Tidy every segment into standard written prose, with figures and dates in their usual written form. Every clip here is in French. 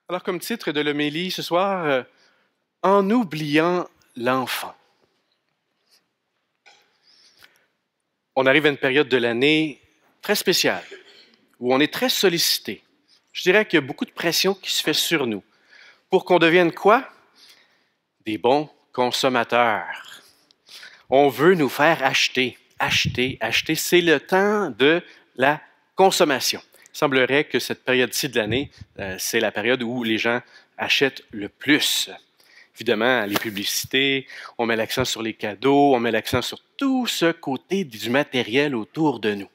Alors, comme titre de l'homélie ce soir, En oubliant l'enfant. On arrive à une période de l'année très spéciale, où on est très sollicité. Je dirais qu'il y a beaucoup de pression qui se fait sur nous pour qu'on devienne quoi? Des bons consommateurs. On veut nous faire acheter, acheter, acheter. C'est le temps de la consommation. Il semblerait que cette période-ci de l'année, c'est la période où les gens achètent le plus. Évidemment, les publicités, on met l'accent sur les cadeaux, on met l'accent sur tout ce côté du matériel autour de nous.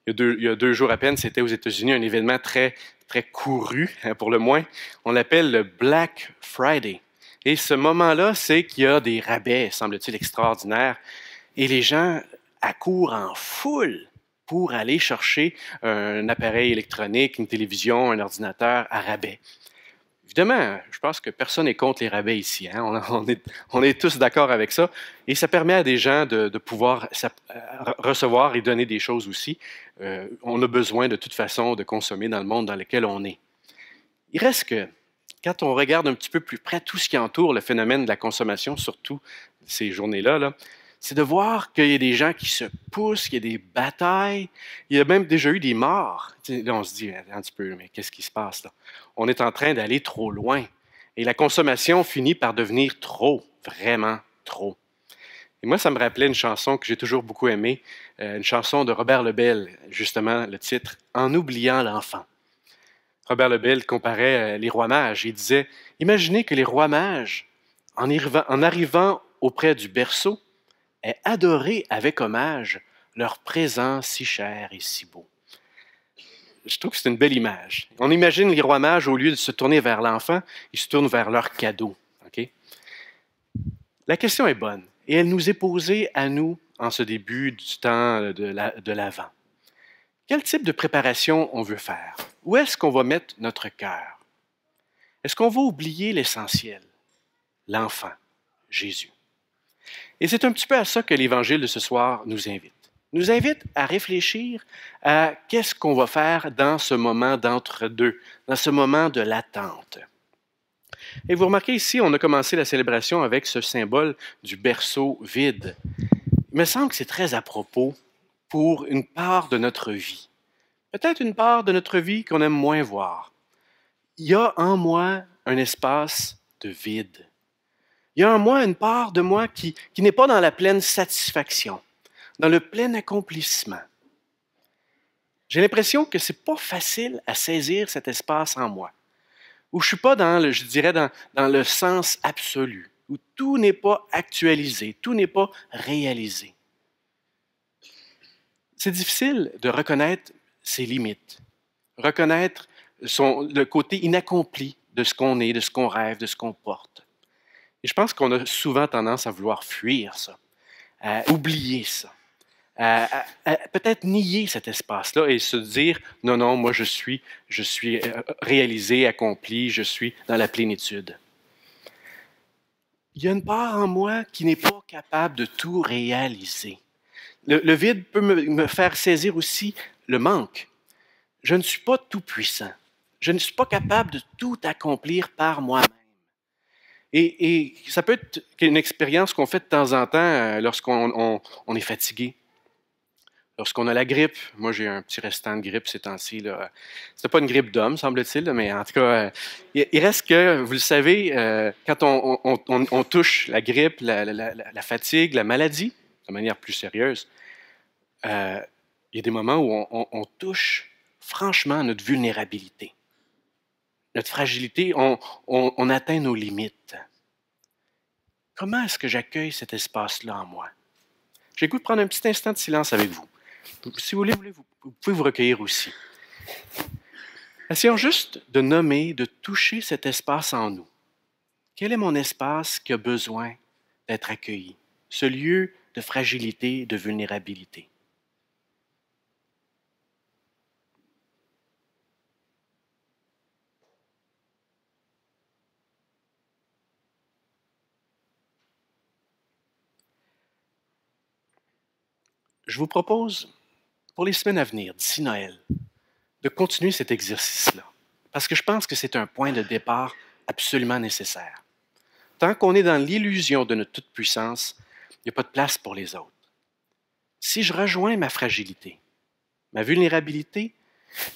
Il y a deux jours à peine, c'était aux États-Unis un événement très, très couru, pour le moins. On l'appelle le Black Friday. Et ce moment-là, c'est qu'il y a des rabais, semble-t-il, extraordinaires. Et les gens accourent en foule pour aller chercher un appareil électronique, une télévision, un ordinateur à rabais. Évidemment, je pense que personne n'est contre les rabais ici. Hein? On est tous d'accord avec ça. Et ça permet à des gens de pouvoir recevoir et donner des choses aussi. On a besoin de toute façon de consommer dans le monde dans lequel on est. Il reste que, quand on regarde un petit peu plus près tout ce qui entoure le phénomène de la consommation, surtout ces journées-là, c'est de voir qu'il y a des gens qui se poussent, qu'il y a des batailles. Il y a même déjà eu des morts. Là, on se dit, un petit peu, mais qu'est-ce qui se passe là? On est en train d'aller trop loin. Et la consommation finit par devenir trop, vraiment trop. Et moi, ça me rappelait une chanson que j'ai toujours beaucoup aimée, une chanson de Robert Lebel, justement, le titre « En oubliant l'enfant ». Robert Lebel comparait les rois mages. Il disait, imaginez que les rois mages, en arrivant auprès du berceau, aient adoré avec hommage leur présent si cher et si beau. Je trouve que c'est une belle image. On imagine les rois mages, au lieu de se tourner vers l'enfant, ils se tournent vers leur cadeau. Okay? La question est bonne et elle nous est posée à nous en ce début du temps de l'Avent. Quel type de préparation on veut faire? Où est-ce qu'on va mettre notre cœur? Est-ce qu'on va oublier l'essentiel? L'enfant, Jésus. Et c'est un petit peu à ça que l'Évangile de ce soir nous invite. Nous invite à réfléchir à qu'est-ce qu'on va faire dans ce moment d'entre-deux, dans ce moment de l'attente. Et vous remarquez ici, on a commencé la célébration avec ce symbole du berceau vide. Il me semble que c'est très à propos pour une part de notre vie. Peut-être une part de notre vie qu'on aime moins voir. Il y a en moi un espace de vide. Il y a en moi une part de moi qui n'est pas dans la pleine satisfaction, dans le plein accomplissement. J'ai l'impression que ce n'est pas facile à saisir cet espace en moi, où je ne suis pas je dirais, dans le sens absolu, où tout n'est pas actualisé, tout n'est pas réalisé. C'est difficile de reconnaître ses limites, reconnaître le côté inaccompli de ce qu'on est, de ce qu'on rêve, de ce qu'on porte. Et je pense qu'on a souvent tendance à vouloir fuir ça, à oublier ça, à peut-être nier cet espace-là et se dire non, non, moi je suis réalisé, accompli, je suis dans la plénitude. Il y a une part en moi qui n'est pas capable de tout réaliser. Le vide peut me faire saisir aussi le manque. Je ne suis pas tout puissant. Je ne suis pas capable de tout accomplir par moi-même. Et ça peut être une expérience qu'on fait de temps en temps lorsqu'on est fatigué, lorsqu'on a la grippe. Moi, j'ai un petit restant de grippe ces temps-ci. Ce n'est pas une grippe d'homme, semble-t-il, mais en tout cas, il reste que, vous le savez, quand on touche la grippe, la fatigue, la maladie, de manière plus sérieuse, il y a des moments où on touche franchement notre vulnérabilité. Notre fragilité, on atteint nos limites. Comment est-ce que j'accueille cet espace-là en moi? J'ai le goût de prendre un petit instant de silence avec vous. Si vous voulez, vous pouvez vous recueillir aussi. Essayons juste de nommer, de toucher cet espace en nous. Quel est mon espace qui a besoin d'être accueilli? Ce lieu de fragilité, de vulnérabilité. Je vous propose, pour les semaines à venir, d'ici Noël, de continuer cet exercice-là. parce que je pense que c'est un point de départ absolument nécessaire. Tant qu'on est dans l'illusion de notre toute-puissance, il n'y a pas de place pour les autres. Si je rejoins ma fragilité, ma vulnérabilité,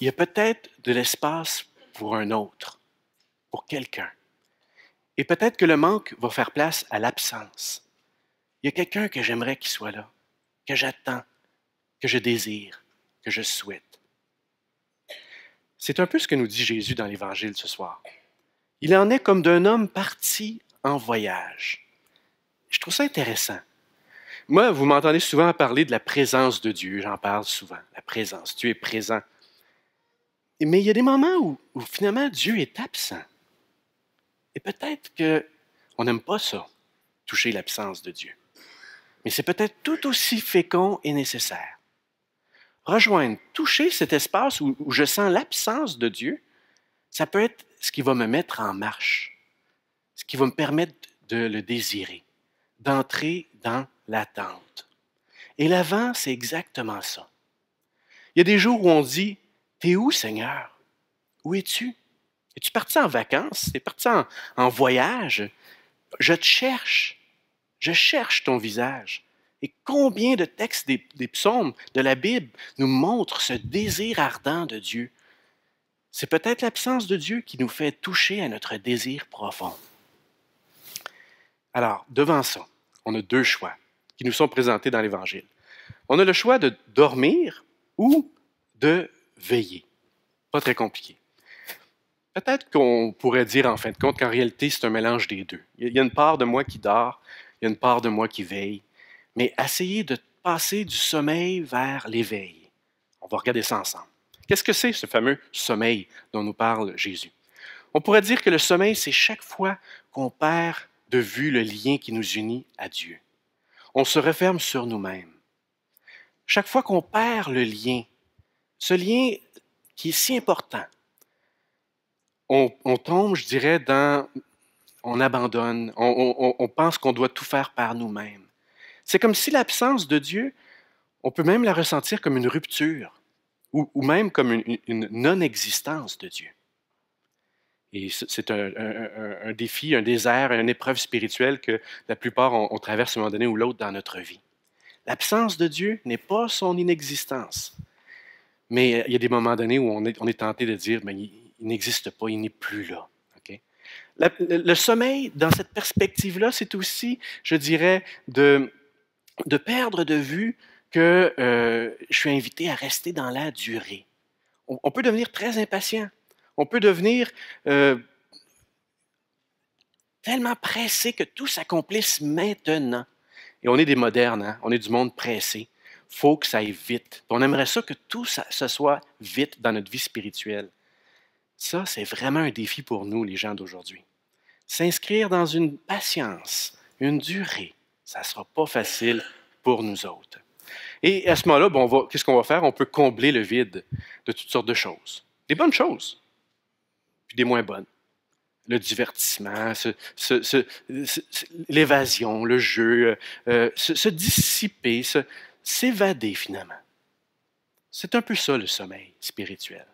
il y a peut-être de l'espace pour un autre, pour quelqu'un. Et peut-être que le manque va faire place à l'absence. Il y a quelqu'un que j'aimerais qu'il soit là, que j'attends, que je désire, que je souhaite. C'est un peu ce que nous dit Jésus dans l'Évangile ce soir. Il en est comme d'un homme parti en voyage. Je trouve ça intéressant. Moi, vous m'entendez souvent parler de la présence de Dieu. J'en parle souvent. La présence. Dieu est présent. Mais il y a des moments où finalement Dieu est absent. Et peut-être qu'on n'aime pas ça, toucher l'absence de Dieu. Mais c'est peut-être tout aussi fécond et nécessaire. Rejoindre, toucher cet espace où je sens l'absence de Dieu, ça peut être ce qui va me mettre en marche, ce qui va me permettre de le désirer, d'entrer dans l'attente. Et l'avant, c'est exactement ça. Il y a des jours où on dit, « T'es où, Seigneur? Où es-tu? Es-tu parti en vacances? T'es parti en voyage? Je te cherche. Je cherche ton visage. » Et combien de textes des psaumes, de la Bible, nous montrent ce désir ardent de Dieu? C'est peut-être l'absence de Dieu qui nous fait toucher à notre désir profond. Alors, devant ça, on a deux choix qui nous sont présentés dans l'Évangile. On a le choix de dormir ou de veiller. Pas très compliqué. Peut-être qu'on pourrait dire en fin de compte qu'en réalité, c'est un mélange des deux. Il y a une part de moi qui dort, il y a une part de moi qui veille, mais essayez de passer du sommeil vers l'éveil. On va regarder ça ensemble. Qu'est-ce que c'est ce fameux sommeil dont nous parle Jésus? On pourrait dire que le sommeil, c'est chaque fois qu'on perd de vue le lien qui nous unit à Dieu. On se referme sur nous-mêmes. Chaque fois qu'on perd le lien, ce lien qui est si important, on tombe, je dirais, on abandonne, on pense qu'on doit tout faire par nous-mêmes. C'est comme si l'absence de Dieu, on peut même la ressentir comme une rupture ou même comme une non-existence de Dieu. Et c'est un défi, un désert, une épreuve spirituelle que la plupart on traverse à un moment donné ou l'autre dans notre vie. L'absence de Dieu n'est pas son inexistence. Mais il y a des moments donnés où on est tenté de dire, mais il n'existe pas, il n'est plus là. Okay? Le sommeil, dans cette perspective-là, c'est aussi, je dirais, de perdre de vue que je suis invité à rester dans la durée. On peut devenir très impatient. On peut devenir tellement pressé que tout s'accomplisse maintenant. Et on est des modernes, hein? On est du monde pressé. Il faut que ça aille vite. On aimerait ça que tout ça, se soit vite dans notre vie spirituelle. Ça, c'est vraiment un défi pour nous, les gens d'aujourd'hui. S'inscrire dans une patience, une durée, ça ne sera pas facile pour nous autres. Et à ce moment-là, bon, qu'est-ce qu'on va faire? On peut combler le vide de toutes sortes de choses. Des bonnes choses, puis des moins bonnes. Le divertissement, l'évasion, le jeu, se dissiper, s'évader finalement. C'est un peu ça le sommeil spirituel.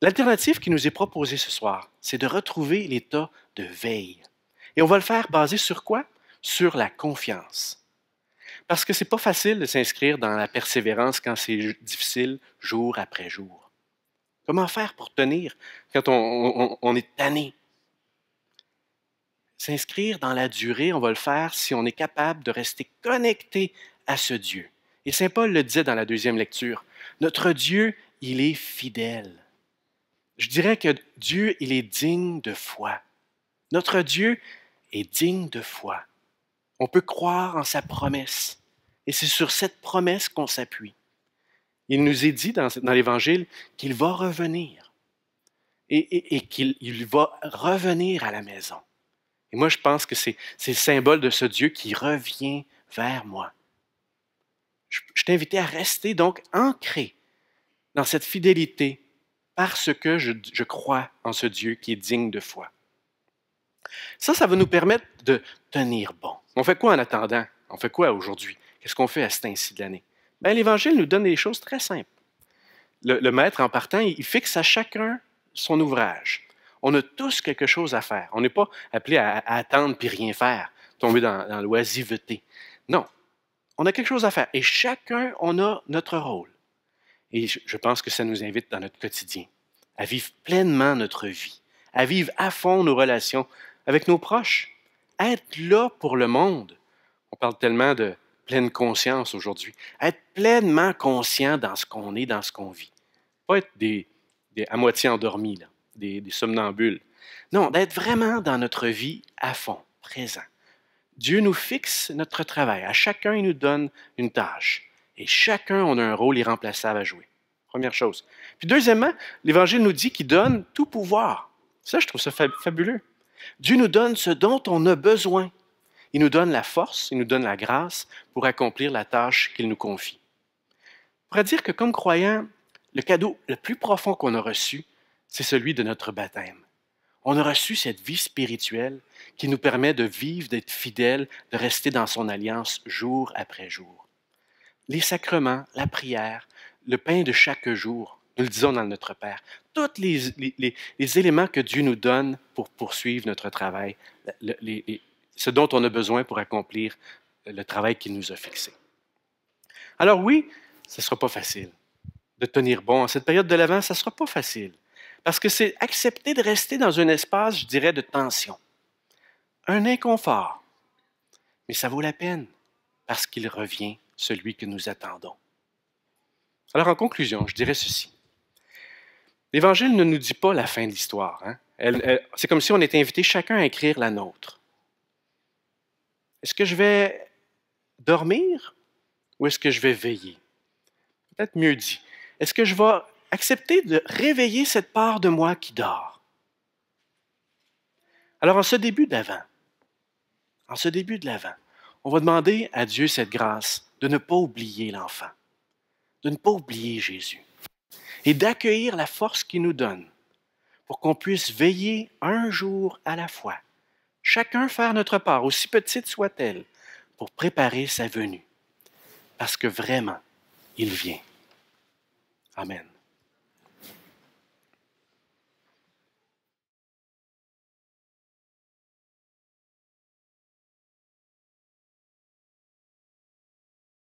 L'alternative qui nous est proposée ce soir, c'est de retrouver l'état de veille. Et on va le faire basé sur quoi? Sur la confiance. Parce que ce n'est pas facile de s'inscrire dans la persévérance quand c'est difficile jour après jour. Comment faire pour tenir quand on est tanné? S'inscrire dans la durée, on va le faire si on est capable de rester connecté à ce Dieu. Et saint Paul le disait dans la deuxième lecture, notre Dieu, il est fidèle. Je dirais que Dieu, il est digne de foi. Notre Dieu est digne de foi. On peut croire en sa promesse. Et c'est sur cette promesse qu'on s'appuie. Il nous est dit dans l'Évangile qu'il va revenir et qu'il va revenir à la maison. Et moi, je pense que c'est le symbole de ce Dieu qui revient vers moi. Je t'invite à rester donc ancré dans cette fidélité parce que je crois en ce Dieu qui est digne de foi. Ça va nous permettre de tenir bon. On fait quoi en attendant? On fait quoi aujourd'hui? Qu'est-ce qu'on fait à ce temps-ci de l'année? L'Évangile nous donne des choses très simples. Le maître, en partant, il fixe à chacun son ouvrage. On a tous quelque chose à faire. On n'est pas appelé à attendre puis rien faire, tomber dans l'oisiveté. Non, on a quelque chose à faire. Et chacun, on a notre rôle. Et je pense que ça nous invite dans notre quotidien à vivre pleinement notre vie, à vivre à fond nos relations avec nos proches, à être là pour le monde. On parle tellement de pleine conscience aujourd'hui. À être pleinement conscient dans ce qu'on est, dans ce qu'on vit. Pas être à moitié endormis, là, des somnambules. Non, d'être vraiment dans notre vie à fond, présent. Dieu nous fixe notre travail. À chacun, il nous donne une tâche. Et chacun, on a un rôle irremplaçable à jouer. Première chose. Puis deuxièmement, l'Évangile nous dit qu'il donne tout pouvoir. Ça, je trouve ça fabuleux. Dieu nous donne ce dont on a besoin. Il nous donne la force, il nous donne la grâce pour accomplir la tâche qu'il nous confie. On pourrait dire que comme croyants, le cadeau le plus profond qu'on a reçu, c'est celui de notre baptême. On a reçu cette vie spirituelle qui nous permet de vivre, d'être fidèles, de rester dans son alliance jour après jour. Les sacrements, la prière, le pain de chaque jour, nous le disons dans notre Père, tous les éléments que Dieu nous donne pour poursuivre notre travail, ce dont on a besoin pour accomplir le travail qu'il nous a fixé. Alors oui, ce ne sera pas facile de tenir bon. En cette période de l'Avent, ça ne sera pas facile. Parce que c'est accepter de rester dans un espace, je dirais, de tension. Un inconfort. Mais ça vaut la peine parce qu'il revient, celui que nous attendons. Alors en conclusion, je dirais ceci. L'Évangile ne nous dit pas la fin de l'histoire. Hein? C'est comme si on était invité chacun à écrire la nôtre. Est-ce que je vais dormir ou est-ce que je vais veiller? Peut-être mieux dit. Est-ce que je vais accepter de réveiller cette part de moi qui dort? Alors en ce début de l'Avent, on va demander à Dieu cette grâce de ne pas oublier l'enfant, de ne pas oublier Jésus et d'accueillir la force qu'il nous donne pour qu'on puisse veiller un jour à la fois, chacun faire notre part, aussi petite soit-elle, pour préparer sa venue. Parce que vraiment, il vient. Amen.